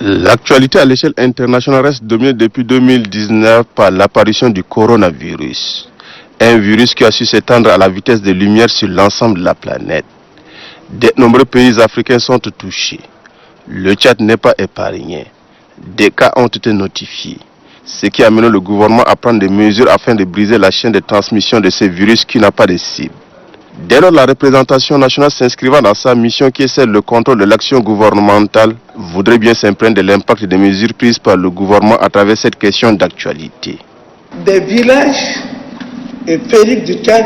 L'actualité à l'échelle internationale reste dominée depuis 2019 par l'apparition du coronavirus. Un virus qui a su s'étendre à la vitesse de lumière sur l'ensemble de la planète. De nombreux pays africains sont touchés. Le Tchad n'est pas épargné. Des cas ont été notifiés, ce qui a amené le gouvernement à prendre des mesures afin de briser la chaîne de transmission de ce virus qui n'a pas de cible. Dès lors, la représentation nationale s'inscrivant dans sa mission qui est celle de contrôle de l'action gouvernementale voudrait bien s'imprégner de l'impact des mesures prises par le gouvernement à travers cette question d'actualité. Des villages et périphériques du Tchad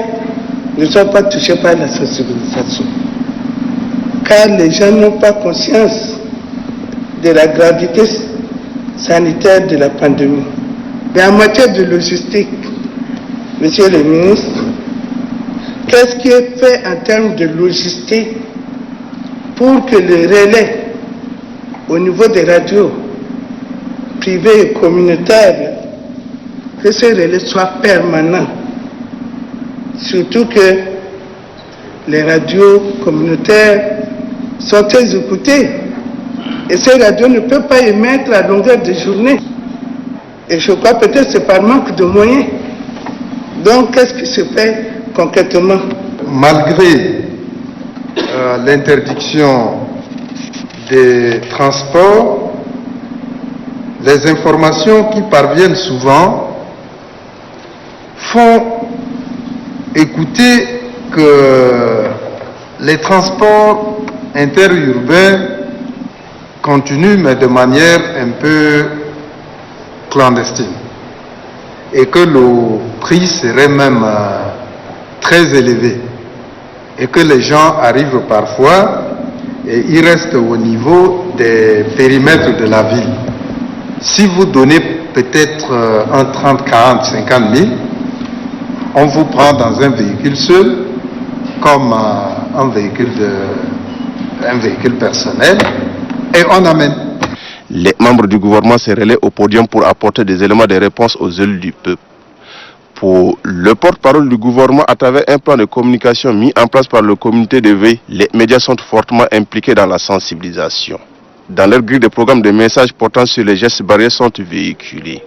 ne sont pas touchés par la sensibilisation, car les gens n'ont pas conscience de la gravité sanitaire de la pandémie. Mais en matière de logistique, Monsieur le ministre, qu'est-ce qui est fait en termes de logistique pour que le relais au niveau des radios privées et communautaires, que ce relais soit permanent, surtout que les radios communautaires sont très écoutées et ces radios ne peuvent pas émettre à longueur de journée. Et je crois peut-être c'est par manque de moyens. Donc qu'est-ce qui se fait concrètement? Malgré l'interdiction des transports, les informations qui parviennent souvent font écouter que les transports interurbains continuent, mais de manière un peu clandestine, et que le prix serait même très élevé, et que les gens arrivent parfois et ils restent au niveau des périmètres de la ville. Si vous donnez peut-être un 30, 40, 50 000, on vous prend dans un véhicule seul, comme un véhicule personnel, et on amène. Les membres du gouvernement se relaient au podium pour apporter des éléments de réponse aux élus du peuple. Pour le porte-parole du gouvernement, à travers un plan de communication mis en place par le comité de veille, les médias sont fortement impliqués dans la sensibilisation. Dans leur grille de programme, des messages portant sur les gestes barrières sont véhiculés.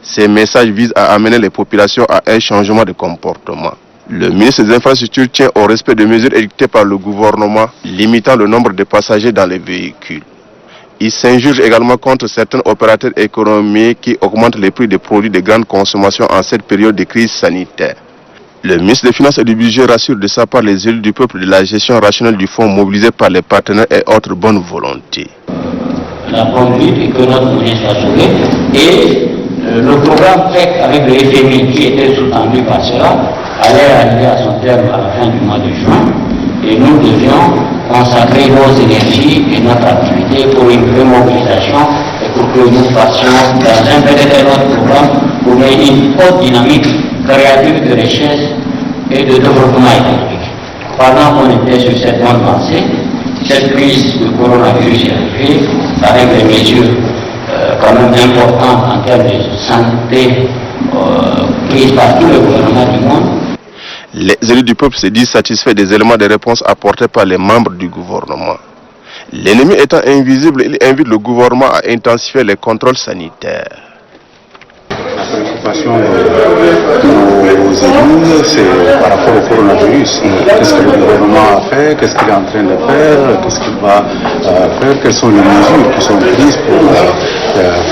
Ces messages visent à amener les populations à un changement de comportement. Le ministre des Infrastructures tient au respect des mesures édictées par le gouvernement, limitant le nombre de passagers dans les véhicules. Il s'injure également contre certains opérateurs économiques qui augmentent les prix des produits de grande consommation en cette période de crise sanitaire. Le ministre des Finances et du Budget rassure de sa part les élus du peuple de la gestion rationnelle du fonds mobilisé par les partenaires et autres bonnes volontés. La conduite et que notre monnaie soit sauvée, et le programme PEC avec le FMI qui était sous-tendu par cela allait arriver à son terme à la fin du mois de juin, et nous devions consacrer nos énergies et notre activité pour une remobilisation et pour que nous passions dans un peut-être autre programme pour une haute dynamique créative de richesse et de développement économique. Pendant qu'on était sur cette bonne pensée, cette crise de coronavirus est arrivée avec des mesures quand même importantes en termes de santé prises par tous les gouvernements du monde. Les élus du peuple se disent satisfaits des éléments de réponse apportés par les membres du gouvernement. L'ennemi étant invisible, il invite le gouvernement à intensifier les contrôles sanitaires. La préoccupation de nos élus, c'est par rapport au coronavirus. Qu'est-ce que le gouvernement a fait, qu'est-ce qu'il est en train de faire, qu'est-ce qu'il va faire, quelles sont les mesures qui sont prises pour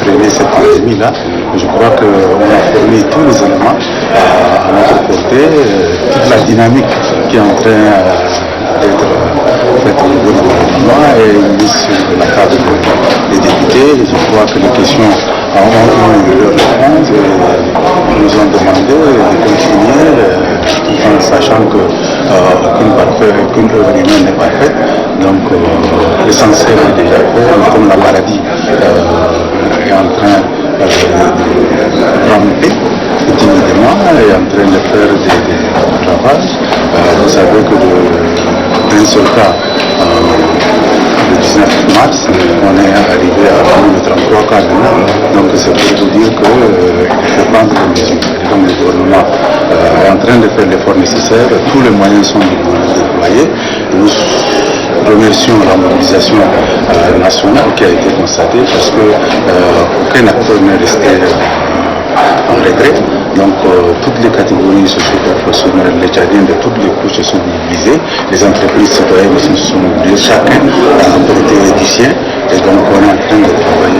freiner cette pandémie-là. Je crois qu'on a fourni tous les éléments à notre portée, toute la dynamique qui est en train d'être faite au niveau du gouvernement est mise sur la table des députés. Je crois que les questions ont eu leur réponse et nous ont demandé de continuer tout en sachant qu'aucune œuvre humaine n'est parfaite. Donc l'essentiel est déjà fait, comme la maladie est en train de ramper timidement, est en train de faire des ravages. Vous savez que d'un seul cas, le 19 mars, on est arrivé à 33 cas maintenant. Donc c'est pour vous dire qu'il faut prendre des mesures. Et donc le gouvernement est en train de faire l'effort nécessaire, tous les moyens sont déployés. Nous remercions la mobilisation nationale qui a été constatée parce qu'aucun acteur n'est resté en retrait. Donc toutes les catégories socio-professionnelles, les Tchadiens de toutes les couches se sont mobilisés, les entreprises citoyennes aussi se sont mobilisées, chacun a apporté du sien, et donc on est en train de travailler